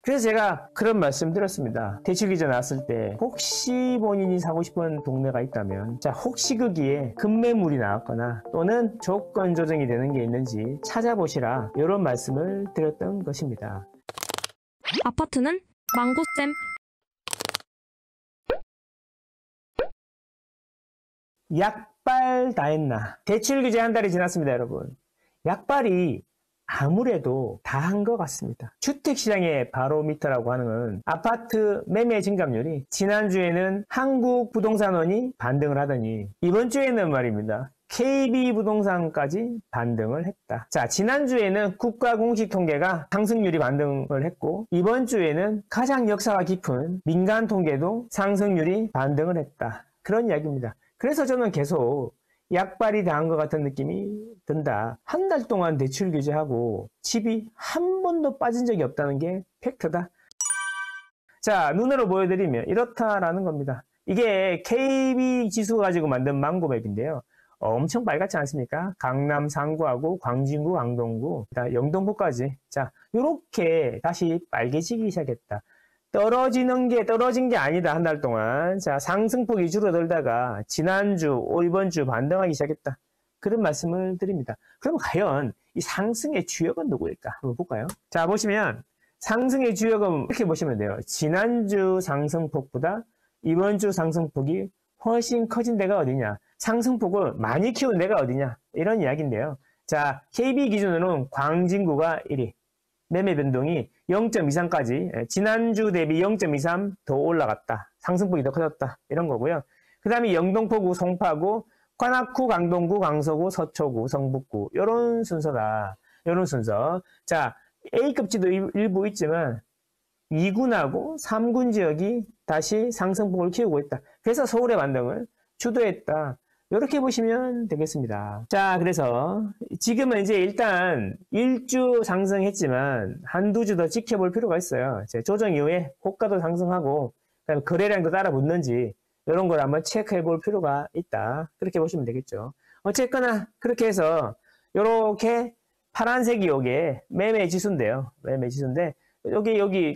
그래서 제가 그런 말씀 드렸습니다. 대출기자 나왔을 때 혹시 본인이 사고 싶은 동네가 있다면 자 혹시 거기에 급매물이 나왔거나 또는 조건 조정이 되는 게 있는지 찾아보시라 이런 말씀을 드렸던 것입니다. 아파트는 망고쌤. 약발 다 했나? 대출 규제 한 달이 지났습니다, 여러분. 약발이 아무래도 다 한 것 같습니다. 주택시장의 바로미터라고 하는 아파트 매매 증감률이 지난주에는 한국부동산원이 반등을 하더니 이번 주에는 말입니다. KB부동산까지 반등을 했다. 자, 지난주에는 국가 공식 통계가 상승률이 반등을 했고 이번 주에는 가장 역사가 깊은 민간 통계도 상승률이 반등을 했다. 그런 이야기입니다. 그래서 저는 계속 약발이 당한 것 같은 느낌이 든다. 한 달 동안 대출 규제하고 집이 한 번도 빠진 적이 없다는 게 팩트다. 자, 눈으로 보여드리면 이렇다라는 겁니다. 이게 KB 지수 가지고 만든 망고맵인데요. 엄청 빨갛지 않습니까? 강남 상구하고 광진구, 광동구, 영동구까지. 자, 요렇게 다시 빨개지기 시작했다. 떨어진 게 아니다. 한 달 동안. 자, 상승폭이 줄어들다가 지난주, 이번 주 반등하기 시작했다. 그런 말씀을 드립니다. 그럼 과연 이 상승의 주역은 누구일까? 한번 볼까요? 자, 보시면 상승의 주역은 이렇게 보시면 돼요. 지난주 상승폭보다 이번 주 상승폭이 훨씬 커진 데가 어디냐? 상승폭을 많이 키운 데가 어디냐? 이런 이야기인데요. 자, KB 기준으로는 광진구가 1위. 매매 변동이 0.23까지 지난주 대비 0.23 더 올라갔다. 상승폭이 더 커졌다. 이런 거고요. 그 다음에 영동포구, 송파구, 관악구, 강동구, 강서구, 서초구, 성북구 이런 순서다. 이런 순서. 자, A급지도 일부 있지만 2군하고 3군 지역이 다시 상승폭을 키우고 있다. 그래서 서울의 반등을 주도했다. 이렇게 보시면 되겠습니다. 자, 그래서 지금은 이제 일단 1주 상승했지만 한두 주 더 지켜볼 필요가 있어요. 조정 이후에 호가도 상승하고 그다음에 거래량도 따라 붙는지 이런 걸 한번 체크해 볼 필요가 있다. 그렇게 보시면 되겠죠. 어쨌거나 그렇게 해서 이렇게 파란색이 요게 매매 지수인데요. 매매 지수인데 여기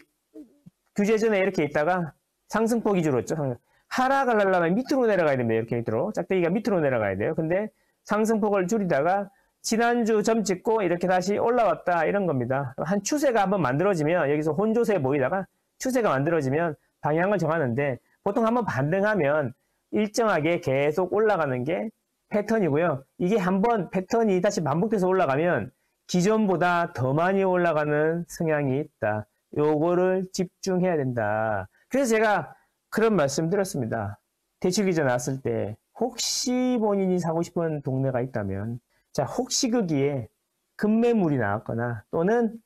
규제 전에 이렇게 있다가 상승폭이 줄었죠. 하락을 하려면 밑으로 내려가야 됩니다. 이렇게 밑으로. 짝대기가 밑으로 내려가야 돼요. 근데 상승폭을 줄이다가 지난주 점 찍고 이렇게 다시 올라왔다. 이런 겁니다. 한 추세가 한번 만들어지면 여기서 혼조세 보이다가 추세가 만들어지면 방향을 정하는데 보통 한번 반등하면 일정하게 계속 올라가는 게 패턴이고요. 이게 한번 패턴이 다시 반복돼서 올라가면 기존보다 더 많이 올라가는 성향이 있다. 요거를 집중해야 된다. 그래서 제가 그런 말씀 드렸습니다. 대출기자 나왔을 때 혹시 본인이 사고 싶은 동네가 있다면 자 혹시 거기에 급매물이 나왔거나 또는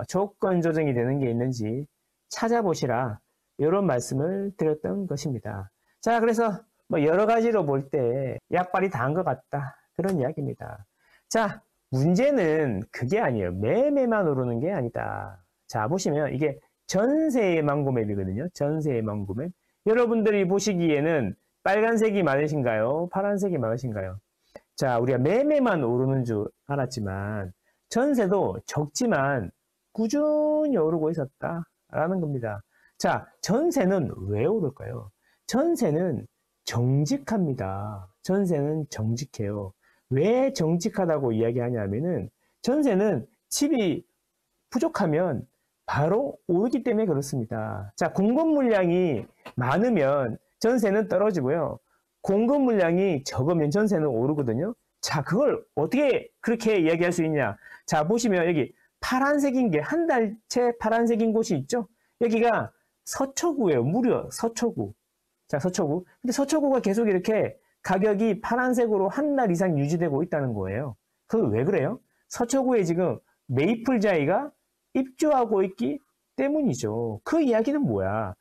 조건 조정이 되는 게 있는지 찾아보시라 이런 말씀을 드렸던 것입니다. 자 그래서 뭐 여러 가지로 볼 때 약발이 다 한 것 같다 그런 이야기입니다. 자 문제는 그게 아니에요. 매매만 오르는 게 아니다. 자 보시면 이게 전세의 망고맵이거든요. 전세의 망고맵. 여러분들이 보시기에는 빨간색이 많으신가요? 파란색이 많으신가요? 자, 우리가 매매만 오르는 줄 알았지만 전세도 적지만 꾸준히 오르고 있었다라는 겁니다. 자, 전세는 왜 오를까요? 전세는 정직합니다. 전세는 정직해요. 왜 정직하다고 이야기하냐면은 전세는 집이 부족하면 바로 오르기 때문에 그렇습니다. 자, 공급 물량이 많으면 전세는 떨어지고요. 공급 물량이 적으면 전세는 오르거든요. 자, 그걸 어떻게 그렇게 이야기할 수 있냐? 자, 보시면 여기 파란색인 게 한 달째 파란색인 곳이 있죠? 여기가 서초구예요. 무려 서초구. 자, 서초구. 근데 서초구가 계속 이렇게 가격이 파란색으로 한 달 이상 유지되고 있다는 거예요. 그게 왜 그래요? 서초구에 지금 메이플자이가 입주하고 있기 때문이죠. 그 이야기는 뭐야?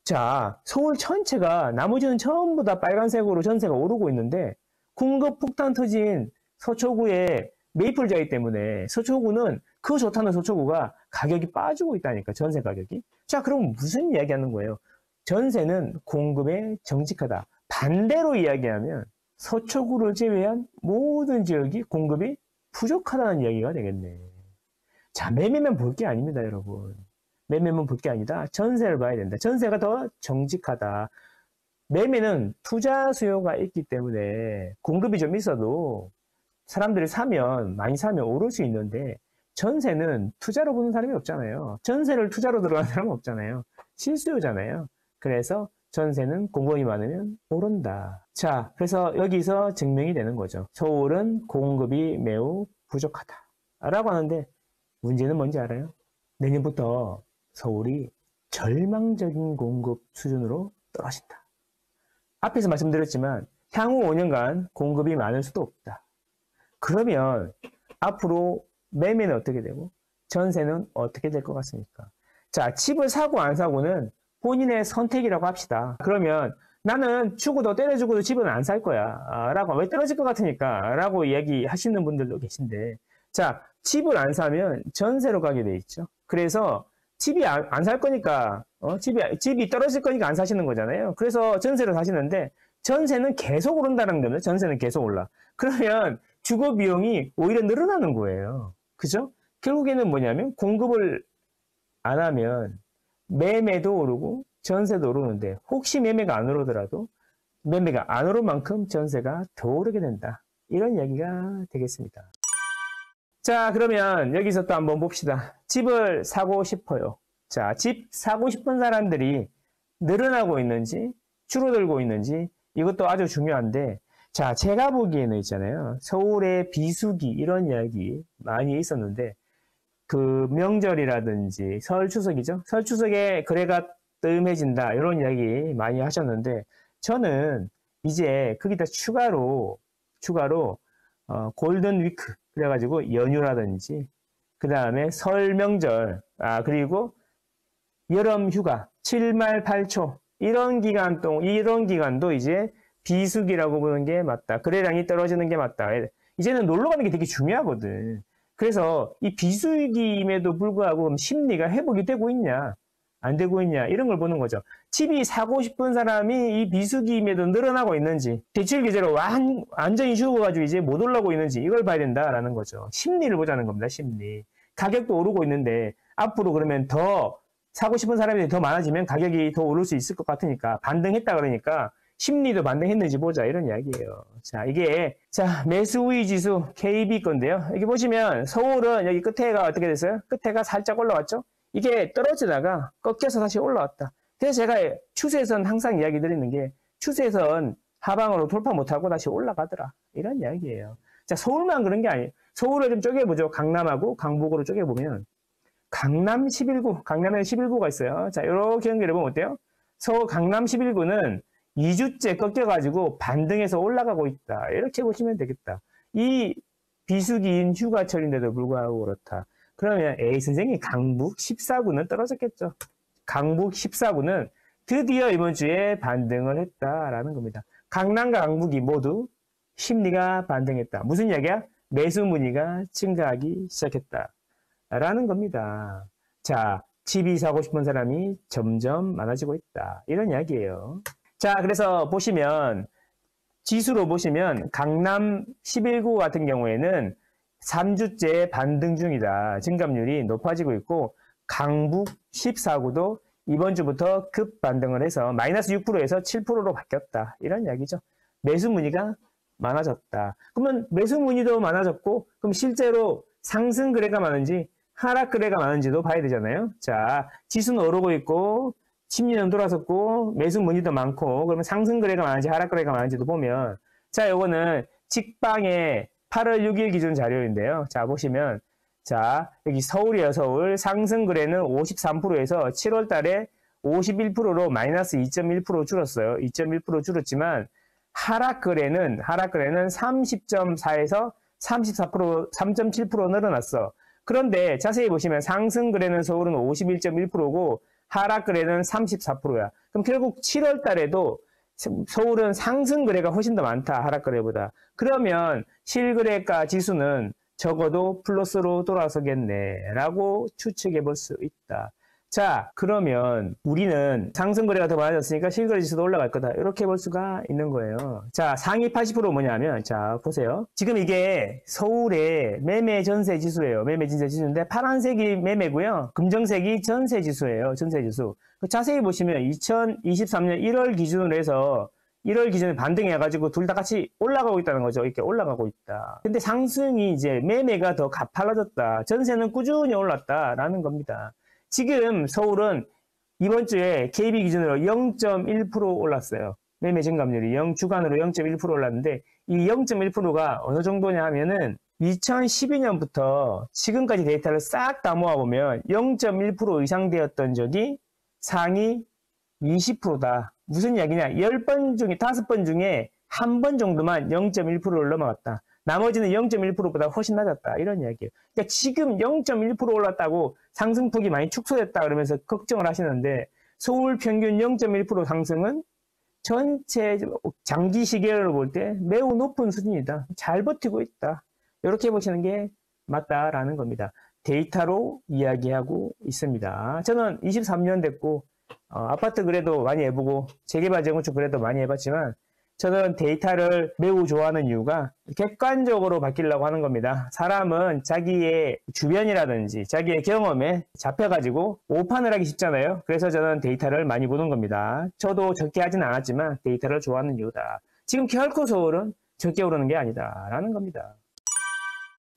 자, 서울 전체가 나머지는 전부 다 빨간색으로 전세가 오르고 있는데 공급 폭탄 터진 서초구의 메이플자이 때문에 서초구는 그 좋다는 서초구가 가격이 빠지고 있다니까 전세 가격이. 자, 그럼 무슨 이야기 하는 거예요? 전세는 공급에 정직하다. 반대로 이야기하면 서초구를 제외한 모든 지역이 공급이 부족하다는 이야기가 되겠네. 자, 매매만 볼 게 아닙니다, 여러분. 매매만 볼 게 아니라 전세를 봐야 된다. 전세가 더 정직하다. 매매는 투자 수요가 있기 때문에 공급이 좀 있어도 사람들이 많이 사면 오를 수 있는데 전세는 투자로 보는 사람이 없잖아요. 전세를 투자로 들어가는 사람은 없잖아요. 실수요잖아요. 그래서 전세는 공급이 많으면 오른다. 자, 그래서 여기서 증명이 되는 거죠. 서울은 공급이 매우 부족하다. 라고 하는데 문제는 뭔지 알아요? 내년부터 서울이 절망적인 공급 수준으로 떨어진다. 앞에서 말씀드렸지만 향후 5년간 공급이 많을 수도 없다. 그러면 앞으로 매매는 어떻게 되고 전세는 어떻게 될 것 같습니까? 자, 집을 사고 안 사고는 본인의 선택이라고 합시다. 그러면 나는 죽어도 때려죽어도 집은 안 살 거야. 라고, 왜 떨어질 것 같으니까? 라고 이야기하시는 분들도 계신데, 자, 집을 안 사면 전세로 가게 돼 있죠. 그래서 집이 안 살 거니까, 집이 떨어질 거니까 안 사시는 거잖아요. 그래서 전세로 사시는데, 전세는 계속 오른다는 겁니다. 전세는 계속 올라. 그러면 주거 비용이 오히려 늘어나는 거예요. 그죠? 결국에는 뭐냐면, 공급을 안 하면 매매도 오르고 전세도 오르는데 혹시 매매가 안 오르더라도 매매가 안 오를 만큼 전세가 더 오르게 된다. 이런 이야기가 되겠습니다. 자, 그러면 여기서 또 한번 봅시다. 집을 사고 싶어요. 자, 집 사고 싶은 사람들이 늘어나고 있는지 줄어들고 있는지 이것도 아주 중요한데, 자, 제가 보기에는 있잖아요. 서울의 비수기 이런 이야기 많이 있었는데 그 명절이라든지 설 추석이죠. 설 추석에 거래가 뜸해진다 이런 이야기 많이 하셨는데 저는 이제 거기다 추가로 골든 위크 그래가지고 연휴라든지 그 다음에 설 명절 그리고 여름 휴가 7말 8초 이런 기간도 이제 비수기라고 보는 게 맞다. 거래량이 떨어지는 게 맞다. 이제는 놀러 가는 게 되게 중요하거든. 그래서 이 비수기임에도 불구하고 심리가 회복이 되고 있냐 안 되고 있냐 이런 걸 보는 거죠. 집이 사고 싶은 사람이 이 비수기임에도 늘어나고 있는지 대출 규제로 완전히 죽어가지고 이제 못 올라오고 있는지 이걸 봐야 된다라는 거죠. 심리를 보자는 겁니다. 심리. 가격도 오르고 있는데 앞으로 그러면 더 사고 싶은 사람이 더 많아지면 가격이 더 오를 수 있을 것 같으니까 반등했다 그러니까 심리도 반등했는지 보자 이런 이야기예요. 자, 이게 매수 우위 지수 KB 건데요. 여기 보시면 서울은 여기 끝에가 어떻게 됐어요? 끝에가 살짝 올라왔죠? 이게 떨어지다가 꺾여서 다시 올라왔다. 그래서 제가 추세선 항상 이야기 드리는 게 추세선 하방으로 돌파 못하고 다시 올라가더라. 이런 이야기예요. 자, 서울만 그런 게 아니에요. 서울을 좀 쪼개보죠. 강남하고 강북으로 쪼개보면 강남에 11구가 있어요. 자, 이렇게 연결해보면 어때요? 서울 강남 11구는 2주째 꺾여가지고 반등해서 올라가고 있다. 이렇게 보시면 되겠다. 이 비수기인 휴가철인데도 불구하고 그렇다. 그러면 선생님 강북 14구는 떨어졌겠죠. 강북 14구는 드디어 이번 주에 반등을 했다라는 겁니다. 강남과 강북이 모두 심리가 반등했다. 무슨 이야기야? 매수 문의가 증가하기 시작했다라는 겁니다. 자, 집이 사고 싶은 사람이 점점 많아지고 있다. 이런 이야기예요. 자, 그래서 보시면 지수로 보시면 강남 11구 같은 경우에는 3주째 반등 중이다. 증감률이 높아지고 있고 강북 14구도 이번 주부터 급 반등을 해서 마이너스 6%에서 7%로 바뀌었다. 이런 이야기죠. 매수 문의가 많아졌다. 그러면 매수 문의도 많아졌고 그럼 실제로 상승 거래가 많은지 하락 거래가 많은지도 봐야 되잖아요. 자, 지수는 오르고 있고 심리는 돌아섰고 매수 문의도 많고 그러면 상승 거래가 많은지 하락 거래가 많은지도 보면 자, 요거는 직방의 8월 6일 기준 자료인데요. 자, 보시면 자, 여기 서울이에요. 서울 상승 거래는 53%에서 7월 달에 51%로 마이너스 2.1% 줄었어요. 2.1% 줄었지만 하락 거래는 30.4에서 34%, 3.7% 늘어났어. 그런데 자세히 보시면 상승 거래는 서울은 51.1%고 하락 거래는 34%야. 그럼 결국 7월 달에도 서울은 상승 거래가 훨씬 더 많다. 하락 거래보다. 그러면 실거래가 지수는 적어도 플러스로 돌아서겠네 라고 추측해 볼 수 있다. 자, 그러면 우리는 상승거래가 더 많아졌으니까 실거래 지수도 올라갈 거다. 이렇게 볼 수가 있는 거예요. 자, 상위 80% 뭐냐면, 자, 보세요. 지금 이게 서울의 매매 전세 지수예요. 매매 전세 지수인데, 파란색이 매매고요. 금정색이 전세 지수예요. 전세 지수. 자세히 보시면 2023년 1월 기준으로 해서 1월 기준에 반등해가지고 둘 다 같이 올라가고 있다는 거죠. 이렇게 올라가고 있다. 근데 상승이 이제 매매가 더 가팔라졌다. 전세는 꾸준히 올랐다라는 겁니다. 지금 서울은 이번 주에 KB 기준으로 0.1% 올랐어요. 매매 증감률이 주간으로 0.1% 올랐는데 이 0.1%가 어느 정도냐 하면은 2012년부터 지금까지 데이터를 싹 다 모아보면 0.1% 이상 되었던 적이 상위 20%다. 무슨 이야기냐? 10번 중에 5번 중에 한 번 정도만 0.1%를 넘어갔다. 나머지는 0.1%보다 훨씬 낮았다. 이런 이야기예요. 그러니까 지금 0.1% 올랐다고 상승폭이 많이 축소됐다 그러면서 걱정을 하시는데 서울 평균 0.1% 상승은 전체 장기 시계를 볼 때 매우 높은 수준이다. 잘 버티고 있다. 이렇게 보시는 게 맞다라는 겁니다. 데이터로 이야기하고 있습니다. 저는 23년 됐고 아파트 거래도 많이 해보고 재개발 재건축 거래도 많이 해봤지만 저는 데이터를 매우 좋아하는 이유가 객관적으로 바뀌려고 하는 겁니다. 사람은 자기의 주변이라든지 자기의 경험에 잡혀가지고 오판을 하기 쉽잖아요. 그래서 저는 데이터를 많이 보는 겁니다. 저도 적게 하진 않았지만 데이터를 좋아하는 이유다. 지금 결코 서울은 적게 오르는 게 아니다 라는 겁니다.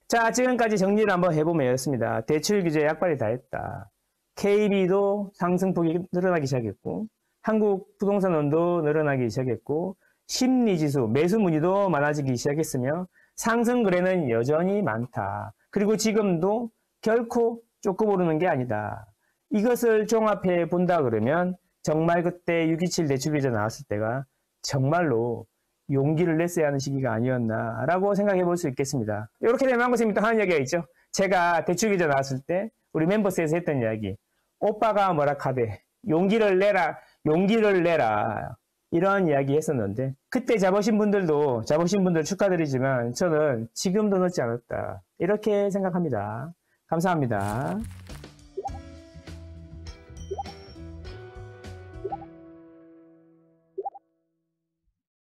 자, 지금까지 정리를 한번 해보면 이렇습니다. 대출 규제 약발이 다 했다. KB도 상승폭이 늘어나기 시작했고 한국 부동산원도 늘어나기 시작했고 심리지수, 매수 문의도 많아지기 시작했으며 상승 거래는 여전히 많다. 그리고 지금도 결코 조금 오르는 게 아니다. 이것을 종합해 본다 그러면 정말 그때 6.27 대출 규제 나왔을 때가 정말로 용기를 냈어야 하는 시기가 아니었나 라고 생각해 볼 수 있겠습니다. 이렇게 되면 한국쌤이 또 하는 이야기가 있죠. 제가 대출 규제 나왔을 때 우리 멤버스에서 했던 이야기, 오빠가 뭐라 카대 용기를 내라 이런 이야기 했었는데 그때 잡으신 분들 축하드리지만 저는 지금도 늦지 않았다 이렇게 생각합니다. 감사합니다.